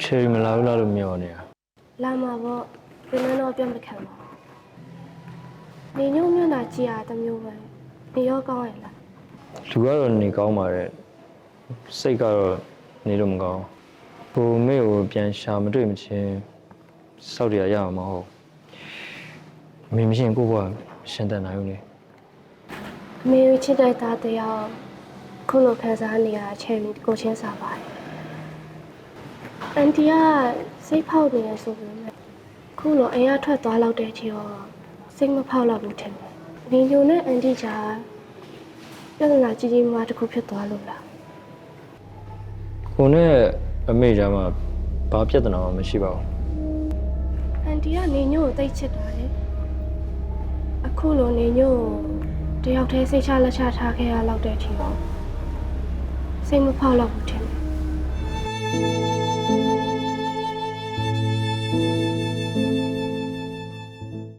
ချယ်ရီမလာဘူးလားလို့မျှော်နေတာ လာမှာပေါ့ပြင်းတော့ပြတ်မခံပါနေညုံမျက်နှာကြည့်ရတဲ့မျိုးပဲနေရောကောင်းရလား လူကတော့နေကောင်းပါတယ်စိတ်ကတော့နေလို့မကောင်းဟိုမေကိုပြန်ရှာမတွေ့မချင်းစောက်တရရအောင်မဟုတ်မင်းမရှိရင်ကိုကရှင်တန်နိုင်ဦးလေ မေချစ်တဲ့သားတယောက်ခုလိုခံစားနေရချယ်ရီကိုချင်းစားပါတယ်အန်တီကစိတ်ဖောက်နေရဆိုပေမဲ့ခုလိုအိမ်ကထွက်သွားလောက်တဲ့အထိတော့စိတ်မဖောက်တော့ဘူးထင်တယ်နေညုံနဲ့အန်တီကပြဿနာကြီးကြီးမားတစ်ခုဖြစ်သွားလို့လား ကိုနဲ့အမေကြားမှာဘာပြဿနာမှမရှိပါဘူး အန်တီကနေညို့ကိုတိတ်ချစ်တာလေအခုလိုနေညို့ကိုတယောက်တည်းစိတ်ချလက်ချထားခဲ့ရလောက်တဲ့အထိတော့စိတ်မဖောက်တော့ဘူးထင်